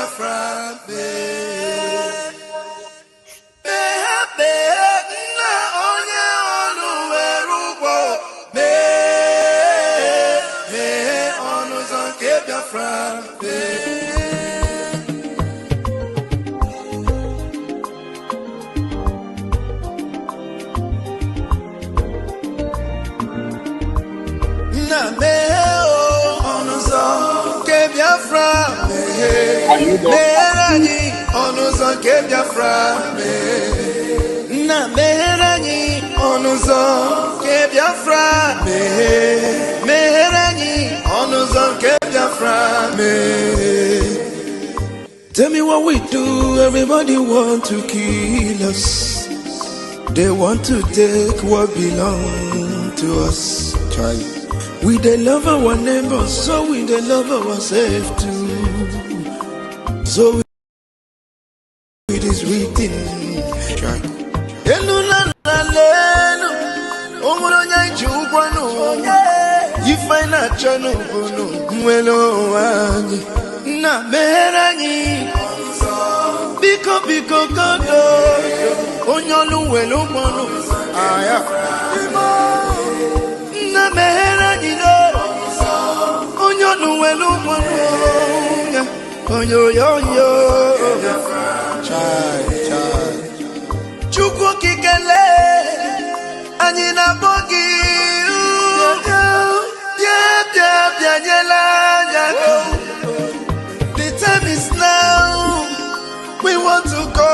Biafra, Tell me what we do, everybody want to kill us. They want to take what belongs to us. We they love our neighbors, so we they love ourselves too. So it is written. You find a channel, na merani biko godo onyolu welo mono aya na merani no onyolu welo mono onyo chai chukwu kikele ani na bogi the time is now. We want to go.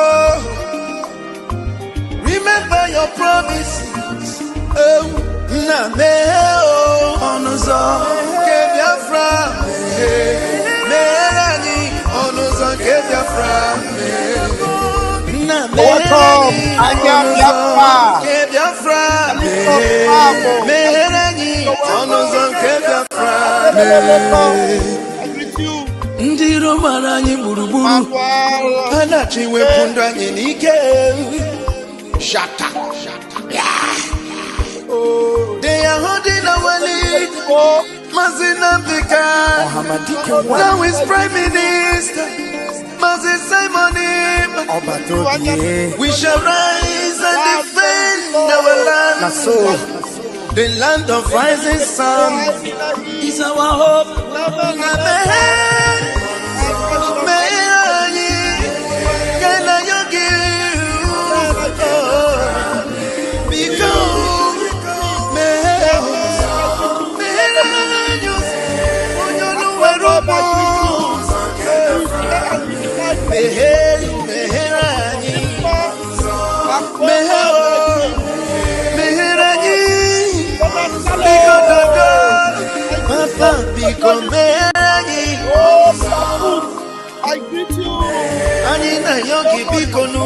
Remember your promises. Oh, na me oh, onuzo ke Biafra. Merani onuzo ke Biafra. Na me onuzo ke Biafra. Merani onuzo ke Biafra. Ndiro maranyi buruburu anachi wepunda nyinike shata they are holding our lead Mazina Bika now is Prime Minister Mazin Simoni we shall rise and defend our land the land of rising sun is our hope. I greet you. Anina yogi bikonu.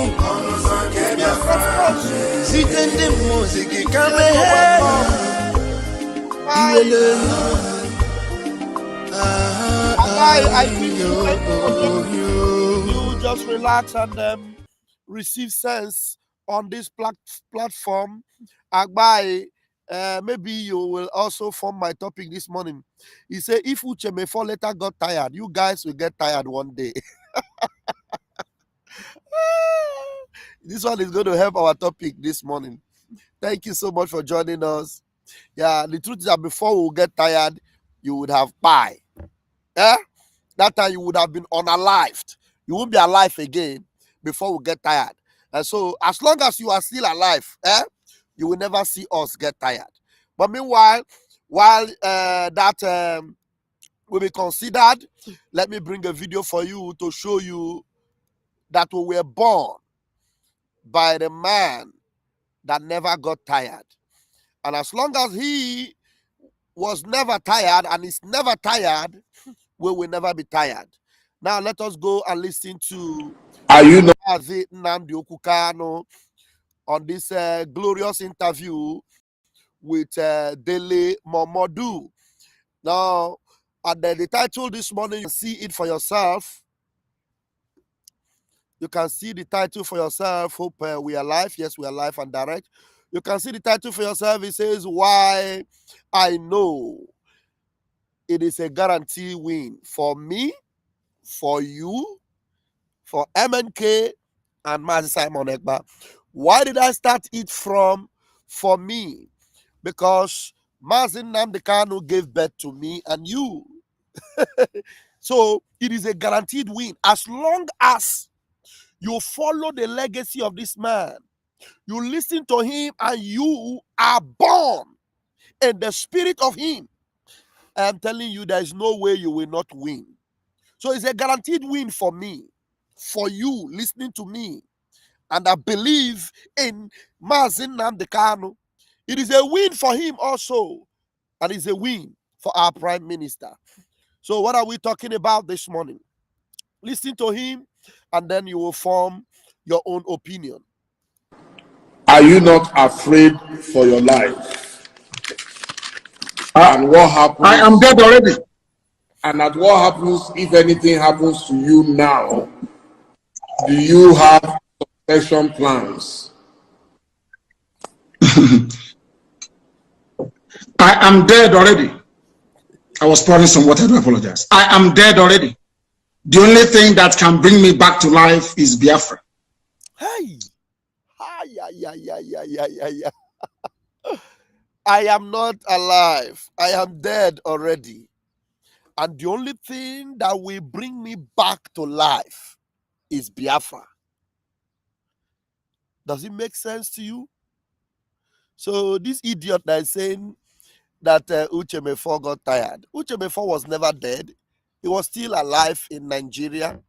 Sitende music kame. I greet you. You just relax and receive sense on this platform. Agbai. Maybe you will also form my topic this morning. He said, if Uche before later got tired, you guys will get tired one day. This one is going to help our topic this morning. Thank you so much for joining us. Yeah, the truth is that before we get tired, you would have died. Yeah? That time you would have been unalived. You won't be alive again before we get tired. And so, as long as you are still alive, you will never see us get tired. But meanwhile, while that will be considered, let me bring a video for you to show you that we were born by the man that never got tired. And as long as he was never tired and is never tired, we will never be tired. Now let us go and listen to Unazi Nnamdi Okukano on this glorious interview with Dele Momodu. Now, and the title this morning, you see it for yourself. You can see the title for yourself. Hope we are live. Yes, we are live and direct. You can see the title for yourself. It says, Why I Know It Is a Guarantee Win for me, for you, for MNK and Mazi Simon Ekpa. Why did I start it from for me? Because Mazi Nnamdi Kanu gave birth to me and you. So it is a guaranteed win as long as you follow the legacy of this man. You listen to him and you are born in the spirit of him. I am telling you, there is no way you will not win. So it's a guaranteed win for me, for you listening to me. And I believe in Mazi Nnamdi Kanu. It is a win for him also. And it's a win for our Prime Minister. So what are we talking about this morning? Listen to him and then you will form your own opinion. Are you not afraid for your life? And what happens? I am dead already. And at what happens if anything happens to you now? Do you have succession plans? I am dead already. I was pouring some water, I do apologize. I am dead already. The only thing that can bring me back to life is Biafra. Hey! I am not alive. I am dead already. And the only thing that will bring me back to life is Biafra. Does it make sense to you? So this idiot that is saying that Uchemefo got tired. Uchemefo was never dead. He was still alive in Nigeria.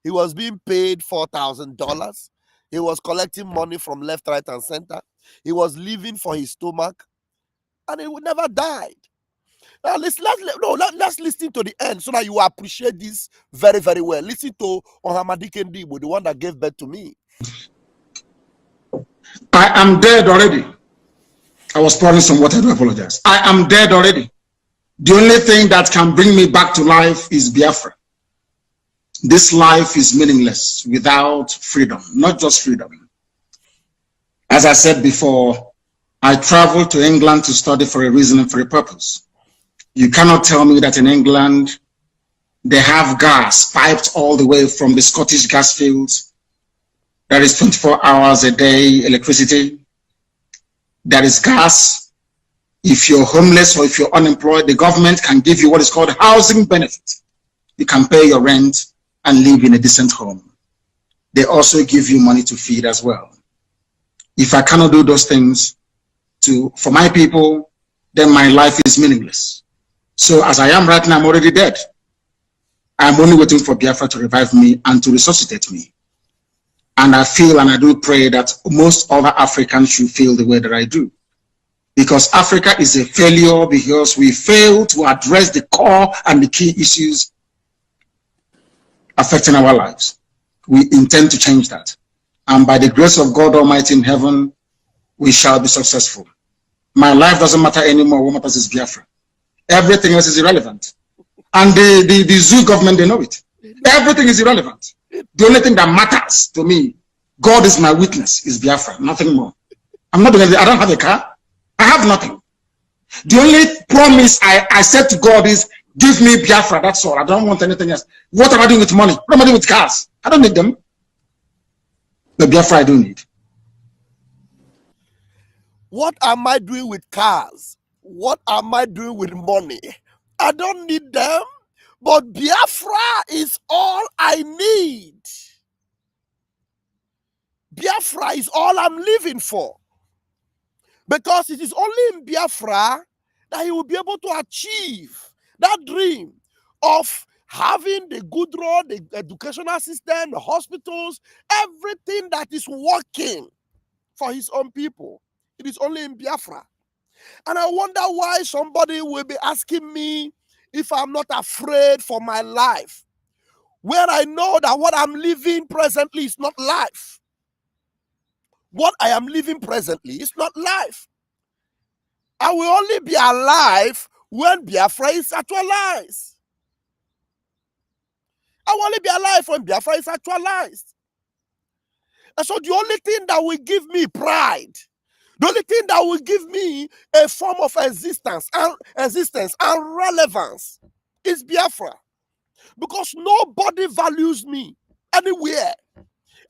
He was being paid $4,000. He was collecting money from left, right, and center. He was living for his stomach. And he never died. Now let's listen to the end so that you appreciate this very, very well. Listen to Ohamadike Ndibo, the one that gave birth to me. I am dead already. I was pouring some water, I do apologize. I am dead already. The only thing that can bring me back to life is Biafra. This life is meaningless without freedom, not just freedom. As I said before, I traveled to England to study for a reason and for a purpose. You cannot tell me that in England, they have gas piped all the way from the Scottish gas fields. There is 24 hours a day electricity. There is gas. If you're homeless or if you're unemployed, the government can give you what is called housing benefit. You can pay your rent and live in a decent home. They also give you money to feed as well. If I cannot do those things for my people, then my life is meaningless. So as I am right now, I'm already dead. I'm only waiting for Biafra to revive me and to resuscitate me. And I feel and I do pray that most other Africans should feel the way that I do. Because Africa is a failure because we fail to address the core and the key issues affecting our lives. We intend to change that. And by the grace of God Almighty in heaven, we shall be successful. My life doesn't matter anymore. What matters is Biafra. Everything else is irrelevant. And the zoo government, they know it. Everything is irrelevant. The only thing that matters to me, God is my witness, is Biafra, nothing more. I'm not doing anything. I don't have a car. I have nothing. The only promise I said to God is, give me Biafra, that's all. I don't want anything else. What am I doing with money? What am I doing with cars? I don't need them. The Biafra I do need. What am I doing with cars? What am I doing with money? I don't need them, but Biafra is all I need. Biafra is all I'm living for. Because it is only in Biafra that he will be able to achieve that dream of having the good road, the educational system, the hospitals, everything that is working for his own people. It is only in Biafra. And I wonder why somebody will be asking me if I'm not afraid for my life, where I know that what I'm living presently is not life. What I am living presently is not life. I will only be alive when Biafra is actualized. I will only be alive when Biafra is actualized. And so the only thing that will give me pride, the only thing that will give me a form of existence and relevance is Biafra. Because nobody values me Anywhere.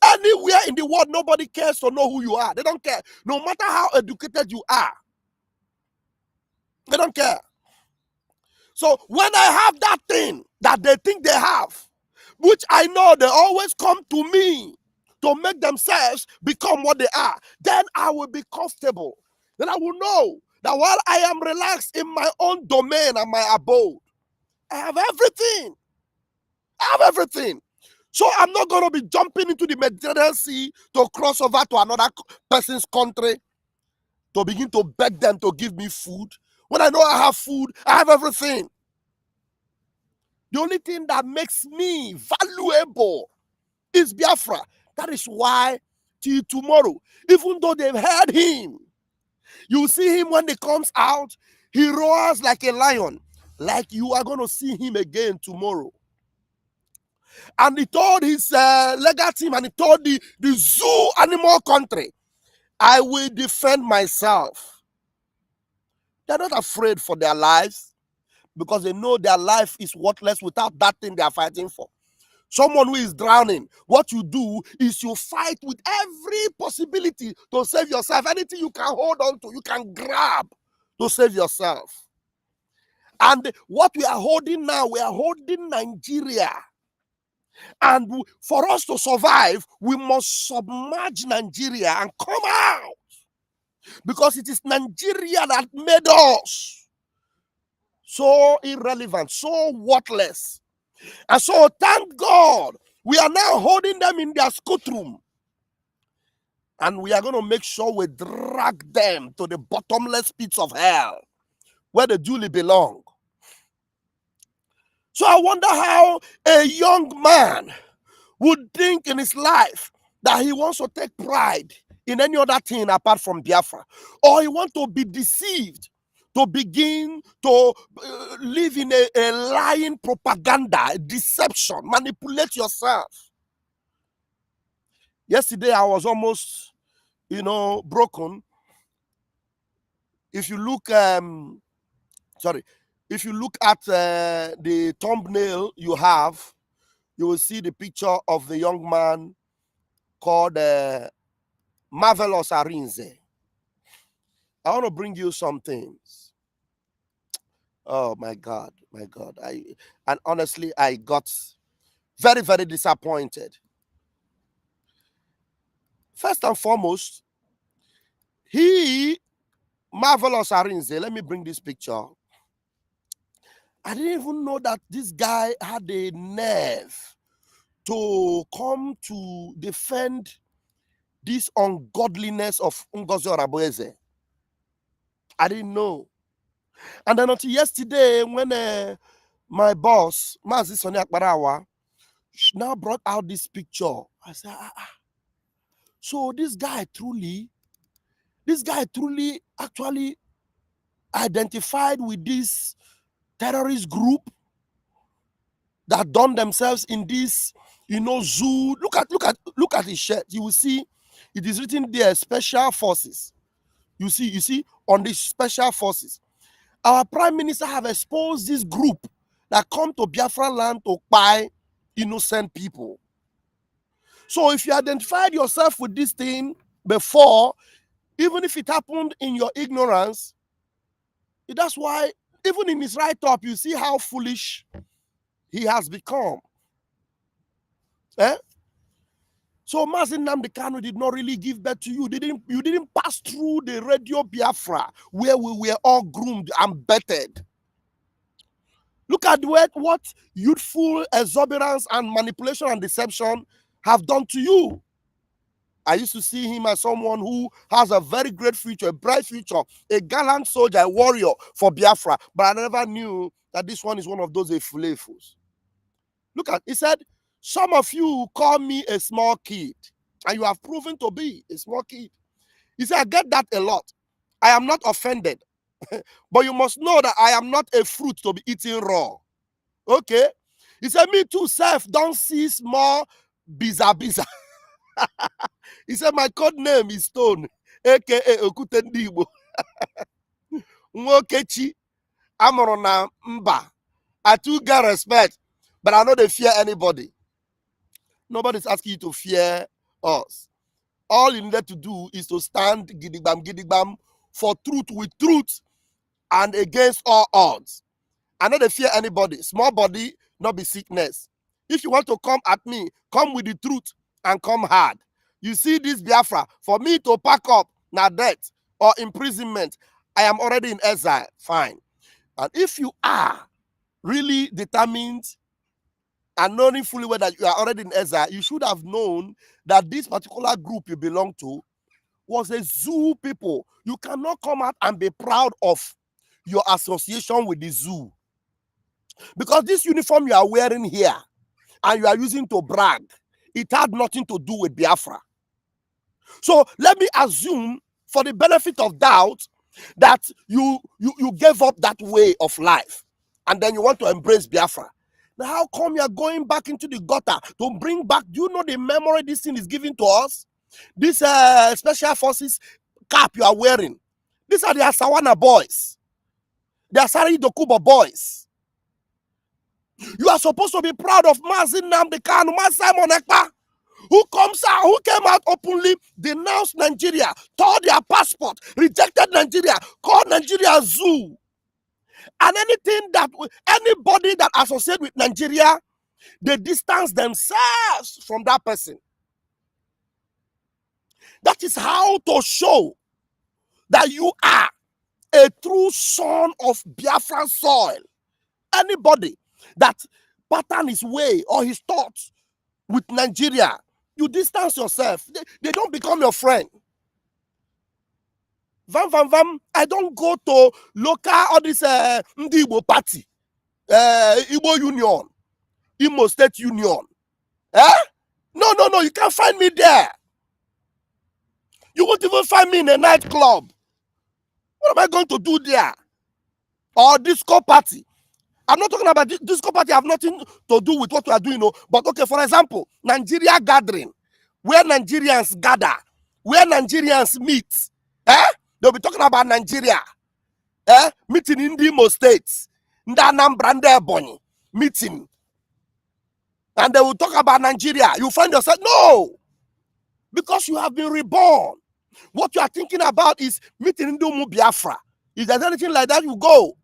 Anywhere in the world, nobody cares to know who you are. They don't care. No matter how educated you are, they don't care. So when I have that thing that they think they have, which I know they always come to me to make themselves become what they are, then I will be comfortable. Then I will know that while I am relaxed in my own domain and my abode, I have everything. I have everything. So I'm not going to be jumping into the Mediterranean Sea to cross over to another person's country to begin to beg them to give me food. When I know I have food, I have everything. The only thing that makes me valuable is Biafra. That is why till tomorrow, even though they've heard him, you see him when he comes out, he roars like a lion, like you are going to see him again tomorrow. And he told his legal team, and he told the zoo animal country, I will defend myself. They're not afraid for their lives because they know their life is worthless without that thing they are fighting for. Someone who is drowning, what you do is you fight with every possibility to save yourself. Anything you can hold on to, you can grab to save yourself. And what we are holding now, we are holding Nigeria. And for us to survive, we must submerge Nigeria and come out. Because it is Nigeria that made us so irrelevant, so worthless. And so thank God, we are now holding them in their room. And we are going to make sure we drag them to the bottomless pits of hell, where they duly belong. So I wonder how a young man would think in his life that he wants to take pride in any other thing apart from Biafra. Or he wants to be deceived, to begin to live in a lying propaganda, deception, manipulate yourself. Yesterday, I was almost, broken. If you look, if you look at the thumbnail you have, you will see the picture of the young man called Marvelous Arinze. I want to bring you some things. Oh my God, my God. And honestly, I got very, very disappointed. First and foremost, Marvelous Arinze, let me bring this picture. I didn't even know that this guy had a nerve to come to defend this ungodliness of Ngozi Orabueze. I didn't know. And then until yesterday, when my boss, Mazi Soni Akbarawa, now brought out this picture, I said, so this guy truly actually identified with this terrorist group that done themselves in this, zoo. Look at his shirt. You will see it is written there, Special Forces. You see on the Special Forces. Our Prime Minister have exposed this group that come to Biafra land to buy innocent people. So if you identified yourself with this thing before, even if it happened in your ignorance, that's why even in his write-up, you see how foolish he has become. So Mazi Nnamdi Kanu did not really give birth to you. You didn't pass through the radio Biafra where we were all groomed and bettered. Look at what youthful exuberance and manipulation and deception have done to you. I used to see him as someone who has a very great future, a bright future, a gallant soldier, a warrior for Biafra. But I never knew that this one is one of those efulefus. Look at, he said, some of you call me a small kid, and you have proven to be a small kid. He said, I get that a lot. I am not offended. But you must know that I am not a fruit to be eaten raw. Okay? He said, me too, self, don't see small biza. He said, my code name is Stone, aka Okute Ndi Igbo. Nwokechi, amụrụ na mba. I too get respect, but I know they fear anybody. Nobody's asking you to fear us. All you needed to do is to stand gidigbam for truth with truth and against all odds. I know they fear anybody. Small body, not be sickness. If you want to come at me, come with the truth and come hard. You see this Biafra, for me to pack up now death or imprisonment, I am already in exile. Fine. And if you are really determined and knowing fully well that you are already in exile, you should have known that this particular group you belong to was a zoo people. You cannot come out and be proud of your association with the zoo. Because this uniform you are wearing here and you are using to brag, it had nothing to do with Biafra. So let me assume, for the benefit of doubt, that you gave up that way of life and then you want to embrace Biafra. Now, how come you are going back into the gutter to bring back? Do you know the memory this thing is giving to us? This special forces cap you are wearing. These are the Asawana boys. The Asari Dokubo boys. You are supposed to be proud of Mazin Nnamdi Kanu, Simon Ekpa, who comes out, who came out openly, denounced Nigeria, tore their passport, rejected Nigeria, called Nigeria zoo. And anybody that associates with Nigeria, they distance themselves from that person. That is how to show that you are a true son of Biafran soil. Anybody that pattern his way or his thoughts with Nigeria, you distance yourself. They don't become your friend. I don't go to local or this Ndi Igbo party, Igbo Union, Imo State Union. No, you can't find me there. You won't even find me in a nightclub. What am I going to do there? Or disco party? I'm not talking about disco party. I have nothing to do with what we are doing. No. But okay, for example, Nigeria gathering, where Nigerians gather, where Nigerians meet. They'll be talking about Nigeria. Meeting in the Imo States. Ndana meeting. And they will talk about Nigeria. You find yourself, no. Because you have been reborn. What you are thinking about is meeting in the Biafra. If there's anything like that, you go.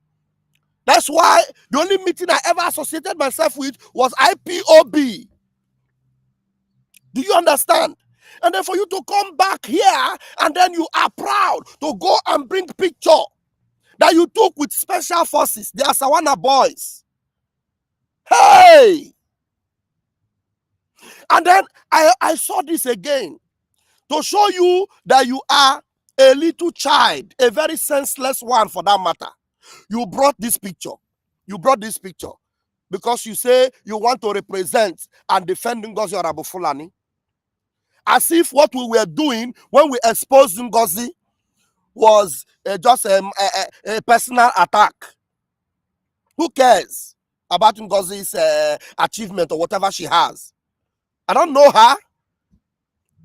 That's why the only meeting I ever associated myself with was IPOB. Do you understand? And then for you to come back here and then you are proud to go and bring picture that you took with special forces. They are Sawana boys. Hey! And then I saw this again to show you that you are a little child, a very senseless one for that matter. You brought this picture. You brought this picture because you say you want to represent and defend Ngozi Fulani. As if what we were doing when we exposed Ngozi was just a personal attack. Who cares about Ngozi's achievement or whatever she has? I don't know her.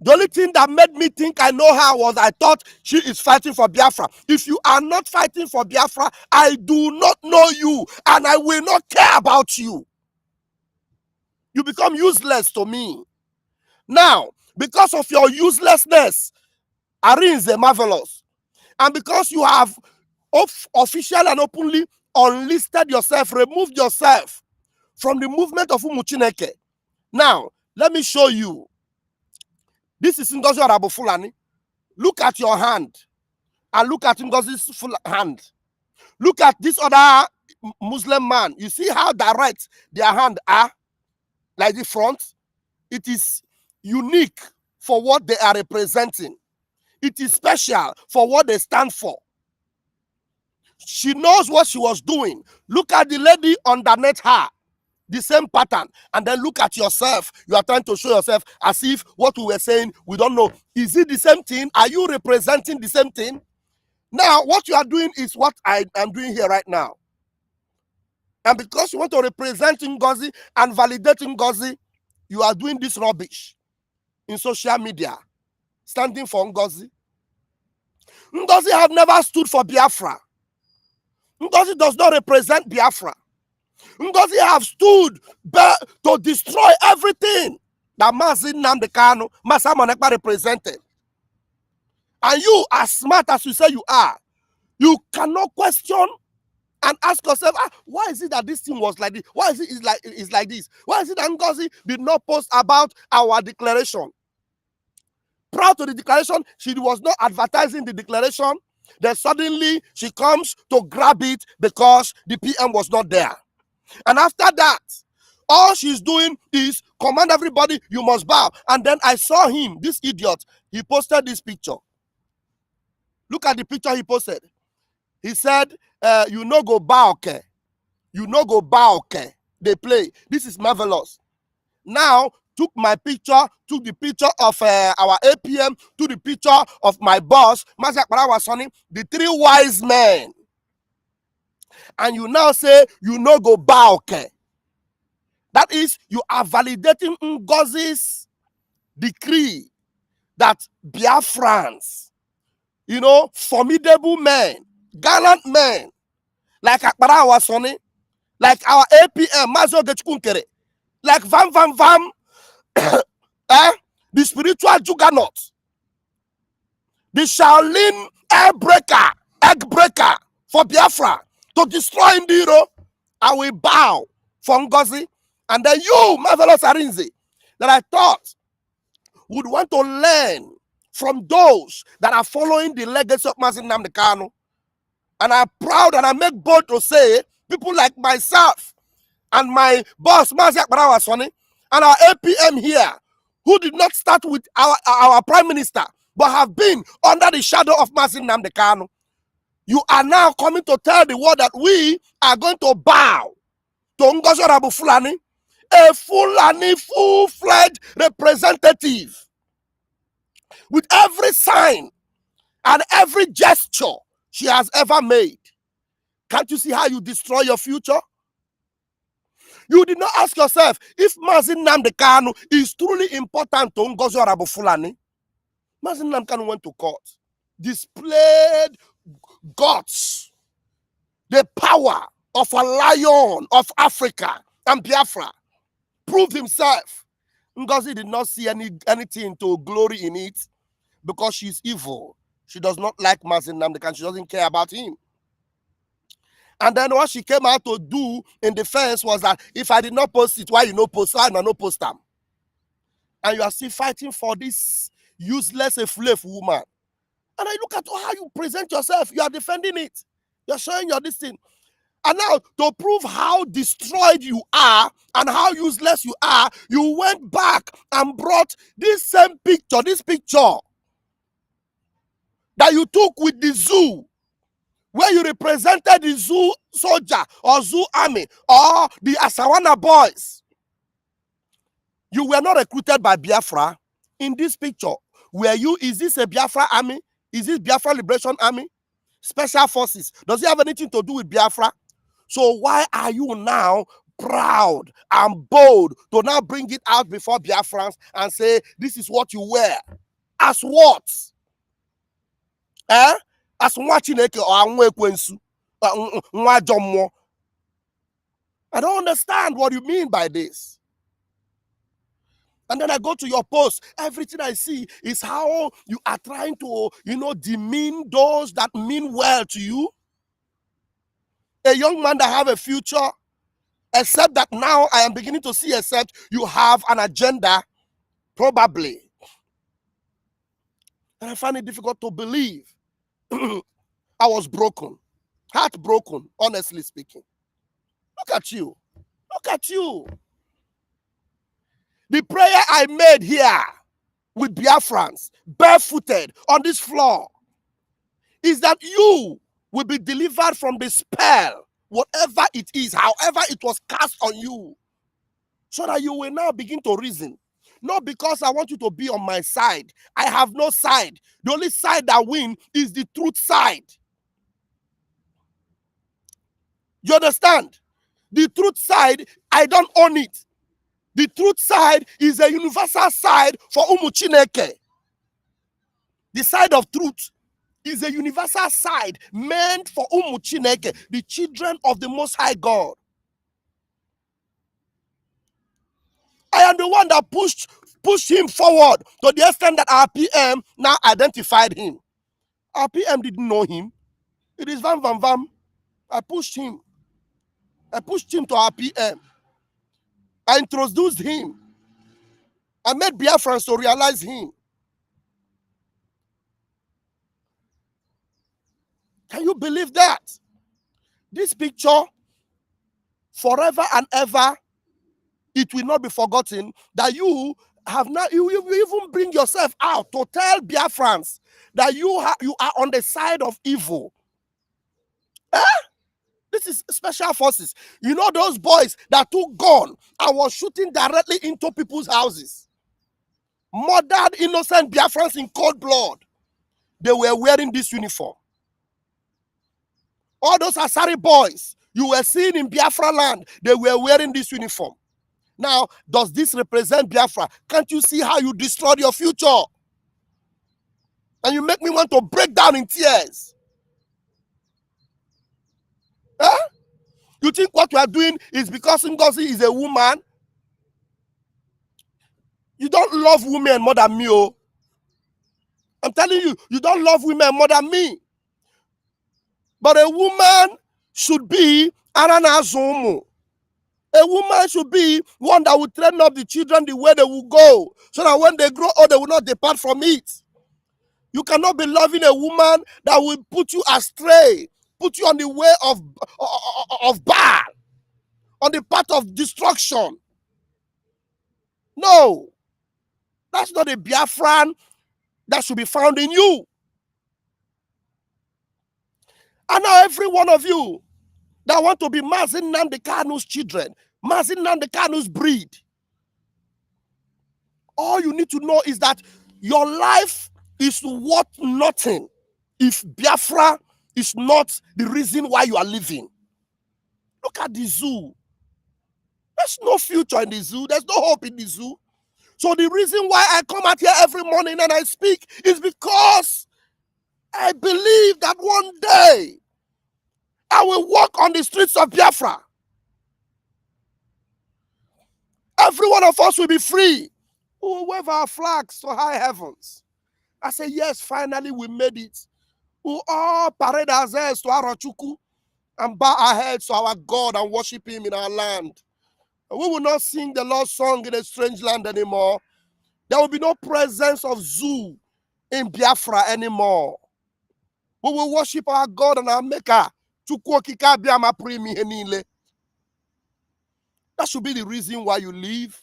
The only thing that made me think I know her was I thought she is fighting for Biafra. If you are not fighting for Biafra, I do not know you and I will not care about you. You become useless to me. Now, because of your uselessness, Arinze marvelous. And because you have officially and openly unlisted yourself, removed yourself from the movement of Umuchineke. Now, let me show you. This is Ngozi Fulani. Look at your hand and look at Ngozi's hand. Look at this other Muslim man. You see how direct their hand are? Like the front. It is unique for what they are representing. It is special for what they stand for. She knows what she was doing. Look at the lady underneath her. The same pattern. And then look at yourself. You are trying to show yourself as if what we were saying, we don't know. Is it the same thing? Are you representing the same thing? Now, what you are doing is what I am doing here right now. And because you want to represent Ngozi and validate Ngozi, you are doing this rubbish in social media, standing for Ngozi. Ngozi have never stood for Biafra. Ngozi does not represent Biafra. Ngozi have stood to destroy everything that Mazi Nnamdi Kanu, Simon Ekpa represented. And you, as smart as you say you are, you cannot question and ask yourself, why is it that this thing was like this? Why is it like this? Why is it that Ngozi did not post about our declaration? Prior to the declaration, she was not advertising the declaration. Then suddenly she comes to grab it because the PM was not there. And after that, all she's doing is command everybody, you must bow. And then I saw him, this idiot, he posted this picture. Look at the picture he posted. He said, you no go bow, okay? You no go bow, okay? They play. This is marvelous. Now, took my picture, took the picture of our APM, took the picture of my boss, Mazi Ekpa Wasoni, the three wise men. And you now say, you no go bow, okay? That is, you are validating Ngozi's decree that Biafrans, formidable men, gallant men, like Ekpa Wasoni, like our APM, Mazi Ogechikunkere, like Vam, the spiritual juggernaut, the Shaolin egg breaker for Biafra to destroy Ndiro. I will bow for Ngozi. And then you, marvelous Arinze, that I thought would want to learn from those that are following the legacy of Mazi Nnamdi Kanu. And I'm proud and I make bold to say, people like myself and my boss, Mazi Ekpa Wasoni, and our APM here, who did not start with our prime minister, but have been under the shadow of Mazi Nnamdi Kanu. You are now coming to tell the world that we are going to bow to Ngozi Fulani, a Fulani full-fledged representative, with every sign and every gesture she has ever made. Can't you see how you destroy your future? You did not ask yourself if Mazi Nnamdi Kanu is truly important to Ngozi Fulani. Mazi Nnamdi Kanu went to court, displayed guts, the power of a lion of Africa and Biafra, proved himself. Ngozi did not see anything to glory in it because she's evil. She does not like Mazi Nnamdi Kanu. She doesn't care about him. And then what she came out to do in defense was that if I did not post it, why you no post? Why you no post them? And you are still fighting for this useless slave woman. And I look at how you present yourself. You are defending it. You're showing your this thing. And now, to prove how destroyed you are and how useless you are, you went back and brought this same picture, this picture that you took with the zoo, where you represented the zoo soldier or zoo army or the Asawana boys. You were not recruited by Biafra. In this picture, is this a Biafra army? Is this Biafra Liberation Army? Special Forces? Does it have anything to do with Biafra? So why are you now proud and bold to now bring it out before Biafrans and say, this is what you wear? As what? As Chineke or Anwekwensu? I don't understand what you mean by this. And then I go to your post. Everything I see is how you are trying to, demean those that mean well to you. A young man that have a future, except that now I am beginning to see, except you have an agenda, probably. And I find it difficult to believe. I was broken, heartbroken, honestly speaking. Look at you. Look at you. The prayer I made here with Biafrans, barefooted on this floor, is that you will be delivered from the spell, whatever it is, however it was cast on you, so that you will now begin to reason. Not because I want you to be on my side. I have no side. The only side that wins is the truth side. You understand? The truth side, I don't own it. The truth side is a universal side for Chineke. The side of truth is a universal side meant for Chineke, the children of the Most High God. I am the one that pushed pushed him forward to the extent that our PM now identified him. Our PM didn't know him. It is Vam Vam Vam. I pushed him. I pushed him to our PM. I introduced him. I made Biafrans to realize him. Can you believe that? This picture, forever and ever, it will not be forgotten that you have not, you even bring yourself out to tell Biafrans that you are on the side of evil. This is special forces. You know those boys that took gun and was shooting directly into people's houses, murdered innocent Biafrans in cold blood. They were wearing this uniform. All those Asari boys you were seeing in Biafra land, they were wearing this uniform. Now, does this represent Biafra? Can't you see how you destroyed your future? And you make me want to break down in tears. Huh? You think what you are doing is because Ngozi is a woman? You don't love women more than me, oh. I'm telling you, you don't love women more than me. But a woman should be Aranazomo. A woman should be one that will train up the children the way they will go, so that when they grow old, they will not depart from it. You cannot be loving a woman that will put you astray, put you on the way of Baal, on the path of destruction. No, that's not a Biafran that should be found in you. And now every one of you that want to be Mazin Nnamdi Kanu's children, Mazin Nnamdi Kanu's breed, all you need to know is that your life is worth nothing if Biafra is not the reason why you are living. Look at the zoo. There's no future in the zoo. There's no hope in the zoo. So the reason why I come out here every morning and I speak is because I believe that one day I will walk on the streets of Biafra. Every one of us will be free. We will wave our flags to high heavens. I say, yes, finally we made it. We will all parade our heads to Arachuku and bow our heads to our God and worship him in our land. We will not sing the Lord's song in a strange land anymore. There will be no presence of zoo in Biafra anymore. We will worship our God and our Maker. That should be the reason why you live.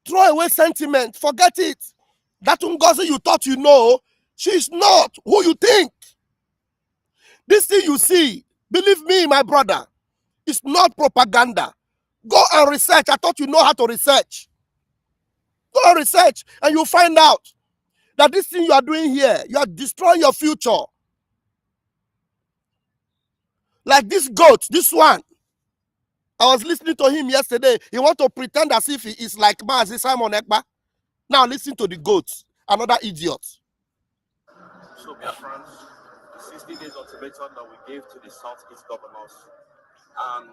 Throw away sentiment. Forget it. That Ngozi you thought you know, she's not who you think. This thing you see, believe me, my brother, it's not propaganda. Go and research. I thought you know how to research. Go and research and you'll find out that this thing you are doing here, you are destroying your future. Like this goat, this one. I was listening to him yesterday. He wants to pretend as if he is like Mazi Simon Ekpa. Now listen to the goat, another idiot. So, Biafran, the 60 days ultimatum that we gave to the Southeast governors and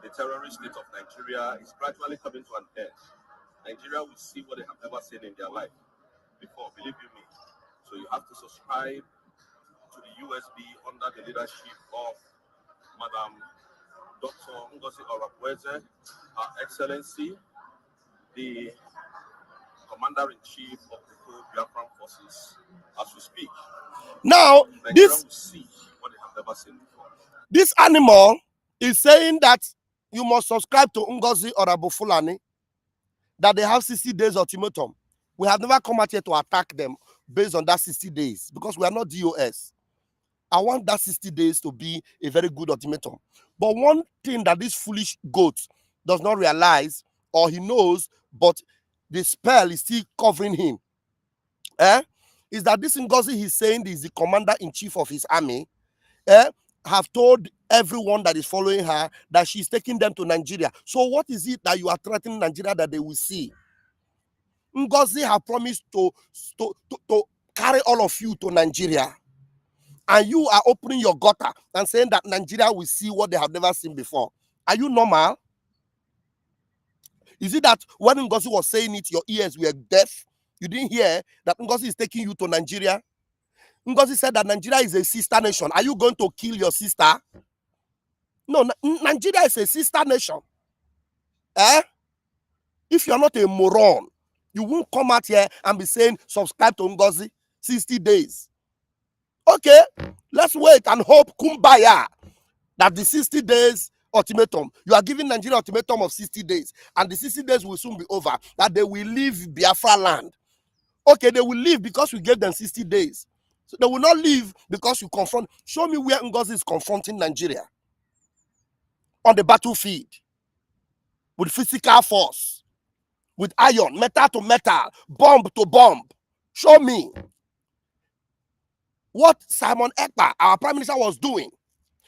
the terrorist state of Nigeria is gradually coming to an end. Nigeria will see what they have never seen in their life before, believe you me. So you have to subscribe to the USB under the leadership of Madam Dr. Ngozi Orakwe, Her Excellency, the Commander-in-Chief of the whole Biafran forces, as we speak. Now, Nigeria will see what they have never seen before. This animal is saying that you must subscribe to Ngozi Orabufulani, that they have 60 days ultimatum. We have never come out here to attack them based on that 60 days because we are not DOS. I want that 60 days to be a very good ultimatum. But one thing that this foolish goat does not realize, or he knows, but the spell is still covering him, is that this Ngozi he's saying is the commander-in-chief of his army, have told everyone that is following her that she's taking them to Nigeria. So what is it that you are threatening Nigeria that they will see? Ngozi have promised to carry all of you to Nigeria. And you are opening your gutter and saying that Nigeria will see what they have never seen before. Are you normal? Is it that when Ngozi was saying it, your ears were deaf? You didn't hear that Ngozi is taking you to Nigeria? Ngozi said that Nigeria is a sister nation. Are you going to kill your sister? No, Nigeria is a sister nation. Eh? If you're not a moron, you won't come out here and be saying, subscribe to Ngozi, 60 days. Okay, let's wait and hope, kumbaya, that the 60 days ultimatum, you are giving Nigeria ultimatum of 60 days, and the 60 days will soon be over, that they will leave Biafra land. Okay, they will leave because we gave them 60 days. So they will not leave because you confront. Show me where Ngozi is confronting Nigeria on the battlefield with physical force, with iron, metal to metal, bomb to bomb. Show me what Simon Ekpa, our prime minister, was doing,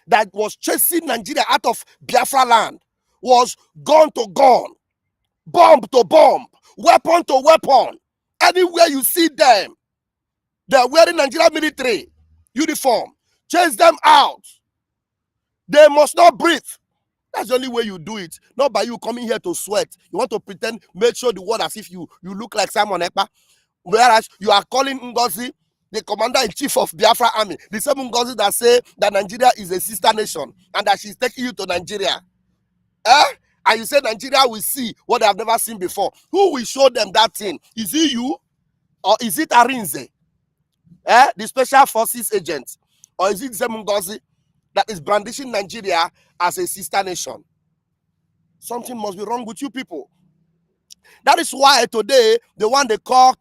that was chasing Nigeria out of Biafra land, was gun to gun, bomb to bomb, weapon to weapon. Anywhere you see them, they're wearing Nigeria military uniform. Chase them out. They must not breathe. That's the only way you do it. Not by you coming here to sweat. You want to pretend, make sure the world as if you look like Simon Ekpa. Whereas you are calling Ngozi the commander-in-chief of Biafra army. The same Ngozi that say that Nigeria is a sister nation and that she's taking you to Nigeria. And you say Nigeria will see what they have never seen before. Who will show them that thing? Is it you? Or is it Arinze? The special forces agent? Or is it the same Ngozi that is brandishing Nigeria as a sister nation? Something must be wrong with you people. That is why today, the one they call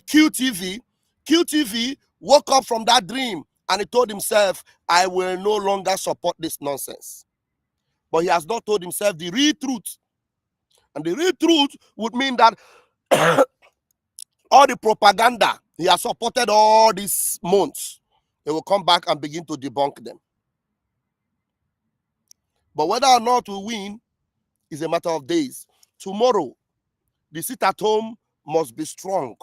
QTV woke up from that dream and he told himself, I will no longer support this nonsense. But he has not told himself the real truth. And the real truth would mean that all the propaganda he has supported all these months, he will come back and begin to debunk them. But whether or not we win is a matter of days. Tomorrow, the sit at home must be strong,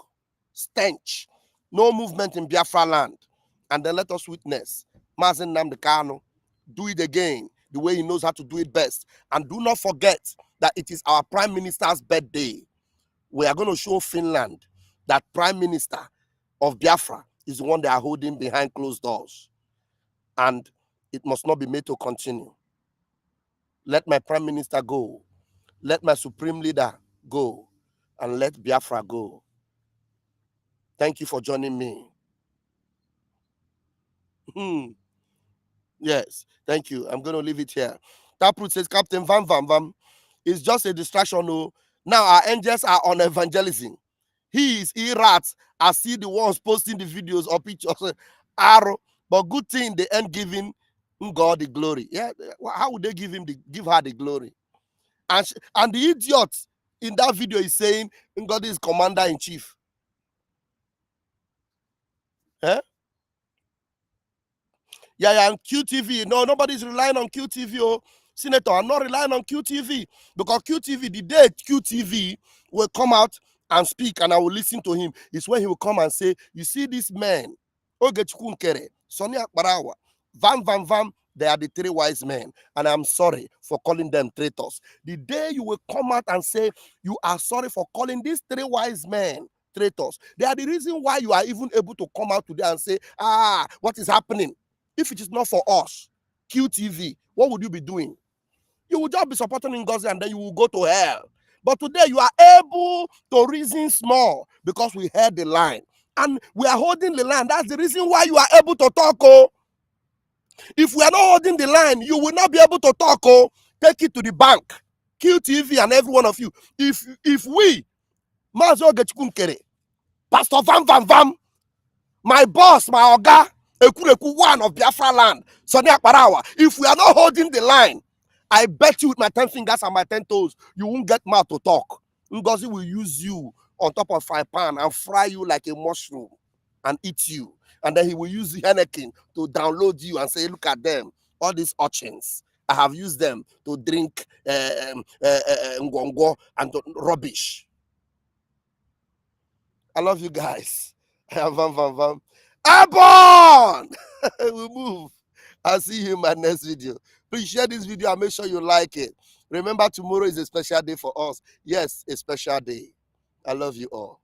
stench, no movement in Biafra land. And then let us witness Mazen Nnamdi Kanu do it again the way he knows how to do it best. And do not forget that it is our Prime Minister's birthday. We are going to show Finland that Prime Minister of Biafra is the one they are holding behind closed doors. And it must not be made to continue. Let my Prime Minister go. Let my Supreme Leader go. And let Biafra go. Thank you for joining me. Yes, thank you. I'm going to leave it here. Taproot says, Captain Van Van Van, it's just a distraction. No. Now our angels are on evangelism. He is irats. I see the ones posting the videos or pictures. Arrow. But good thing they ain't giving God the glory. Yeah, how would they give her the glory? And the idiot in that video is saying God is commander-in-chief. Eh? Yeah, and QTV. No, nobody's relying on QTV. Oh, Senator, I'm not relying on QTV. Because QTV, the day QTV will come out and speak and I will listen to him, is when he will come and say, you see this man, Ogechukwu Sonia Akbarawa, Van Van Van, they are the three wise men. And I'm sorry for calling them traitors. The day you will come out and say, you are sorry for calling these three wise men traitors, they are the reason why you are even able to come out today and say, what is happening? If it is not for us, QTV, what would you be doing? You will just be supporting Ngozi and then you will go to hell. But today you are able to reason small because we heard the line. And we are holding the line. That's the reason why you are able to talk. Oh. If we are not holding the line, you will not be able to talk. Oh. Take it to the bank. QTV and every one of you. If we, Mazo Gechikunkere, Pastor Van Van Van, my boss, my Oga, Ekureku one of Biafra land, Sonia Akbarawa, if we are not holding the line, I bet you with my 10 fingers and my 10 toes, you won't get mouth to talk. Ngozi will use you on top of fry pan and fry you like a mushroom and eat you. And then he will use the Henneken to download you and say, look at them, all these urchins. I have used them to drink ngongo and rubbish. I love you guys. Vam, vam, vam. Airborne! We move. I'll see you in my next video. Please share this video and make sure you like it. Remember, tomorrow is a special day for us. Yes, a special day. I love you all.